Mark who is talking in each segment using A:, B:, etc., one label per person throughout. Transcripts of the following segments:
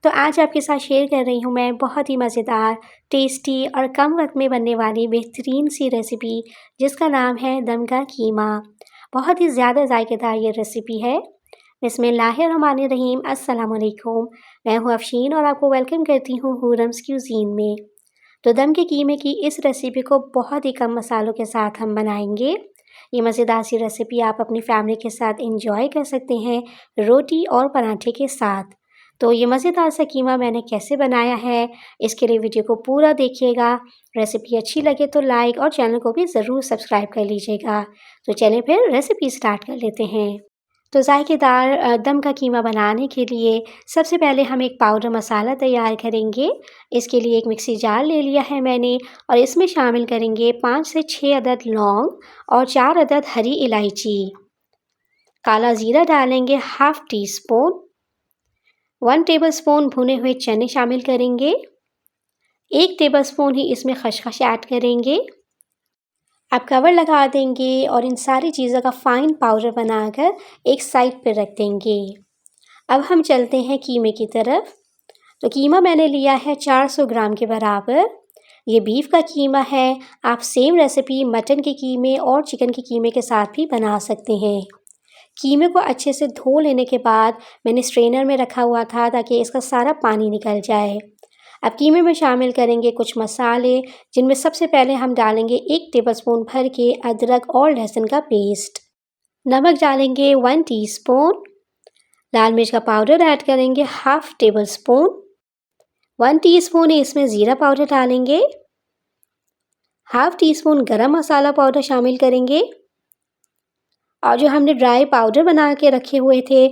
A: तो आज आपके साथ शेयर कर रही हूँ मैं बहुत ही मज़ेदार, टेस्टी और कम वक़्त में बनने वाली बेहतरीन सी रेसिपी जिसका नाम है दम का कीमा। बहुत ही ज़्यादा ज़ायकेदार ये रेसिपी है। बिस्मिल्लाहिर्रहमानिर्रहीम, अस्सलाम वालेकुम। मैं हूँ अफ़शीन और आपको वेलकम करती हूँ हूरम्स क्यूज़ीन में। तो दम के कीमे की इस रेसिपी को बहुत ही कम मसालों के साथ हम बनाएँगे। ये मज़ेदार सी रेसिपी आप अपनी फैमिली के साथ एंजॉय कर सकते हैं, रोटी और पराठे के साथ। तो ये मज़ेदार सा कीमा मैंने कैसे बनाया है, इसके लिए वीडियो को पूरा देखिएगा। रेसिपी अच्छी लगे तो लाइक और चैनल को भी ज़रूर सब्सक्राइब कर लीजिएगा। तो चलिए फिर रेसिपी स्टार्ट कर लेते हैं। तो ज़ायकेदार दम का कीमा बनाने के लिए सबसे पहले हम एक पाउडर मसाला तैयार करेंगे। इसके लिए एक मिक्सी जार ले लिया है मैंने और इसमें शामिल करेंगे 5 से 6 अदद लौंग और 4 अदद हरी इलायची। काला ज़ीरा डालेंगे हाफ़ टी स्पून। 1 टेबलस्पून भुने हुए चने शामिल करेंगे। 1 टेबलस्पून ही इसमें खसखस ऐड करेंगे। अब कवर लगा देंगे और इन सारी चीज़ों का फ़ाइन पाउडर बनाकर एक साइड पर रख देंगे। अब हम चलते हैं कीमे की तरफ। तो कीमा मैंने लिया है 400 ग्राम के बराबर। ये बीफ का कीमा है। आप सेम रेसिपी मटन के कीमे और चिकन के कीमे के साथ भी बना सकते हैं। कीमे को अच्छे से धो लेने के बाद मैंने स्ट्रेनर में रखा हुआ था ताकि इसका सारा पानी निकल जाए। अब कीमे में शामिल करेंगे कुछ मसाले, जिनमें सबसे पहले हम डालेंगे 1 टेबलस्पून भर के अदरक और लहसुन का पेस्ट। नमक डालेंगे 1 टीस्पून। लाल मिर्च का पाउडर ऐड करेंगे हाफ़ टेबलस्पून। 1 टीस्पून ही इसमें ज़ीरा पाउडर डालेंगे। हाफ़ टी स्पून गरम मसाला पाउडर शामिल करेंगे। और जो हमने ड्राई पाउडर बना के रखे हुए थे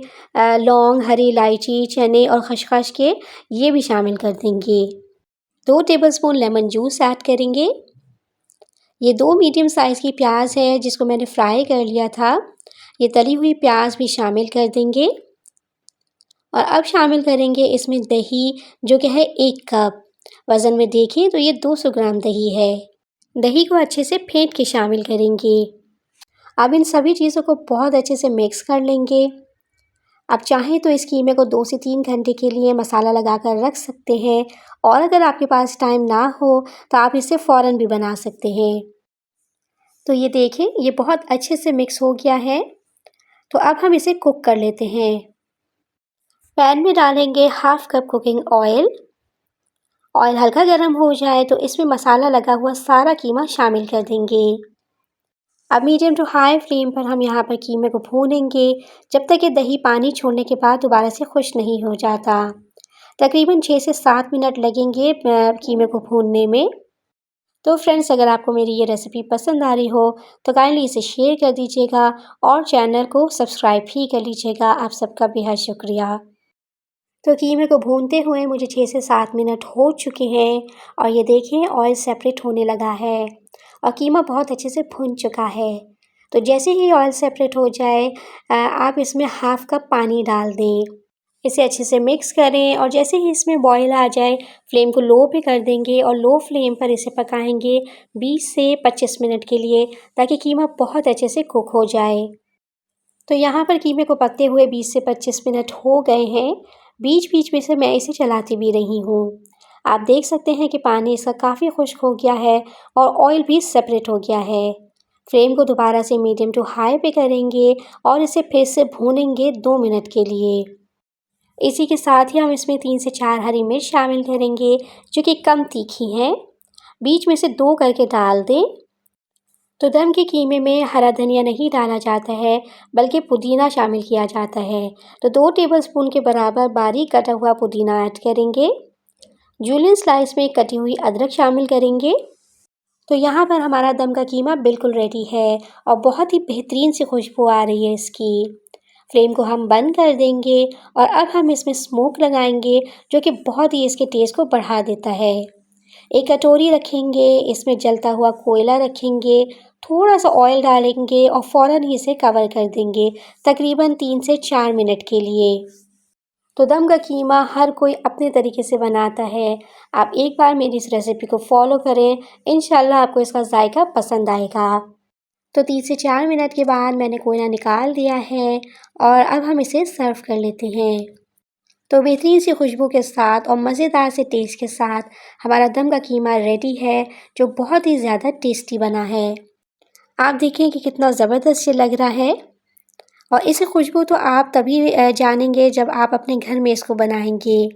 A: लौंग, हरी इलायची, चने और खसखस के, ये भी शामिल कर देंगे। 2 टेबलस्पून लेमन जूस ऐड करेंगे। ये 2 मीडियम साइज़ की प्याज है जिसको मैंने फ्राई कर लिया था। ये तली हुई प्याज भी शामिल कर देंगे। और अब शामिल करेंगे इसमें दही, जो कि है 1 कप। वज़न में देखें तो ये 200 ग्राम दही है। दही को अच्छे से फेंट के शामिल करेंगे। अब इन सभी चीज़ों को बहुत अच्छे से मिक्स कर लेंगे। आप चाहें तो इस कीमे को 2 से 3 घंटे के लिए मसाला लगाकर रख सकते हैं और अगर आपके पास टाइम ना हो तो आप इसे फ़ौरन भी बना सकते हैं। तो ये देखें, ये बहुत अच्छे से मिक्स हो गया है। तो अब हम इसे कुक कर लेते हैं। पैन में डालेंगे half cup cooking oil. Oil हल्का गर्म हो जाए तो इसमें मसाला लगा हुआ सारा कीमा शामिल कर देंगे। अब मीडियम टू हाई फ्लेम पर हम यहाँ पर कीमे को भूनेंगे जब तक कि दही पानी छोड़ने के बाद दोबारा से खुश्क नहीं हो जाता। तकरीबन 6 से 7 मिनट लगेंगे कीमे को भूनने में। तो फ्रेंड्स, अगर आपको मेरी ये रेसिपी पसंद आ रही हो तो काइंडली इसे शेयर कर दीजिएगा और चैनल को सब्सक्राइब भी कर लीजिएगा। आप सबका बेहद शुक्रिया। तो कीमे को भूनते हुए मुझे 6 से 7 मिनट हो चुके हैं और ये देखें ऑयल सेपरेट होने लगा है और कीमा बहुत अच्छे से भुन चुका है। तो जैसे ही ऑयल सेपरेट हो जाए आप इसमें हाफ़ कप पानी डाल दें। इसे अच्छे से मिक्स करें और जैसे ही इसमें बॉयल आ जाए फ्लेम को लो पे कर देंगे और लो फ्लेम पर इसे पकाएंगे 20 से 25 मिनट के लिए ताकि कीमा बहुत अच्छे से कुक हो जाए। तो यहाँ पर कीमे को पकते हुए 20 से 25 मिनट हो गए हैं। बीच-बीच में से मैं इसे चलाती भी रही हूँ। आप देख सकते हैं कि पानी इसका काफ़ी खुश्क हो गया है और ऑयल भी सेपरेट हो गया है। फ्लेम को दोबारा से मीडियम टू हाई पे करेंगे और इसे फिर से भूनेंगे 2 मिनट के लिए। इसी के साथ ही हम इसमें 3 से 4 हरी मिर्च शामिल करेंगे जो कि कम तीखी हैं। बीच में से 2 करके डाल दें। तो दम के कीमे में हरा धनिया नहीं डाला जाता है बल्कि पुदीना शामिल किया जाता है। तो 2 टेबलस्पून के बराबर बारीक कटा हुआ पुदीना ऐड करेंगे। जूलियन स्लाइस में कटी हुई अदरक शामिल करेंगे। तो यहाँ पर हमारा दम का कीमा बिल्कुल रेडी है और बहुत ही बेहतरीन सी खुशबू आ रही है इसकी। फ्लेम को हम बंद कर देंगे और अब हम इसमें स्मोक लगाएंगे जो कि बहुत ही इसके टेस्ट को बढ़ा देता है। एक कटोरी रखेंगे, इसमें जलता हुआ कोयला रखेंगे, थोड़ा सा ऑयल डालेंगे और फ़ौरन ही इसे कवर कर देंगे तकरीबन 3 से 4 मिनट के लिए। तो दम का कीमा हर कोई अपने तरीके से बनाता है। आप एक बार मेरी इस रेसिपी को फॉलो करें, इंशाल्लाह आपको इसका जायका पसंद आएगा। तो 3 से 4 मिनट के बाद मैंने कोयला निकाल दिया है और अब हम इसे सर्व कर लेते हैं। तो बेहतरीन सी खुशबू के साथ और मज़ेदार से टेस्ट के साथ हमारा दम का कीमा रेडी है, जो बहुत ही ज़्यादा टेस्टी बना है। आप देखें कि कितना ज़बरदस्त ये लग रहा है और इसी खुशबू तो आप तभी जानेंगे जब आप अपने घर में इसको बनाएंगे।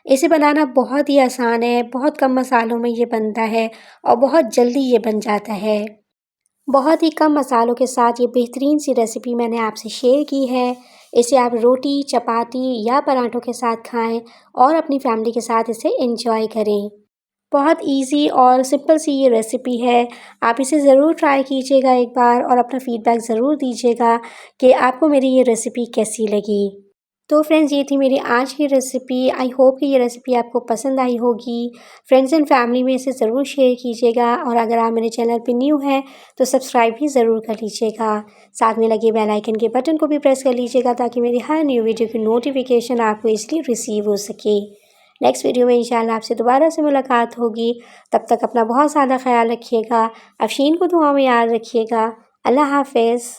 A: इसे बनाना बहुत ही आसान है, बहुत कम मसालों में ये बनता है और बहुत जल्दी ये बन जाता है। बहुत ही कम मसालों के साथ ये बेहतरीन सी रेसिपी मैंने आपसे शेयर की है। इसे आप रोटी, चपाती या पराठों के साथ खाएं और अपनी फैमिली के साथ इसे एंजॉय करें। बहुत इजी और सिंपल सी ये रेसिपी है। आप इसे ज़रूर ट्राई कीजिएगा एक बार और अपना फीडबैक ज़रूर दीजिएगा कि आपको मेरी ये रेसिपी कैसी लगी। तो फ्रेंड्स, ये थी मेरी आज की रेसिपी। आई होप कि ये रेसिपी आपको पसंद आई होगी। फ्रेंड्स एंड फैमिली में इसे ज़रूर शेयर कीजिएगा और अगर आप मेरे चैनल पे न्यू हैं तो सब्सक्राइब भी ज़रूर कर लीजिएगा। साथ में लगे बेल आइकन के बटन को भी प्रेस कर लीजिएगा ताकि मेरी हर न्यू वीडियो की नोटिफिकेशन आपको इसलिए रिसीव हो सके। नेक्स्ट वीडियो में इंशाल्लाह आपसे दोबारा से मुलाकात होगी। तब तक अपना बहुत ज़्यादा ख्याल रखिएगा। अफशीन को दुआ में याद रखिएगा। अल्लाह हाफ़िज़।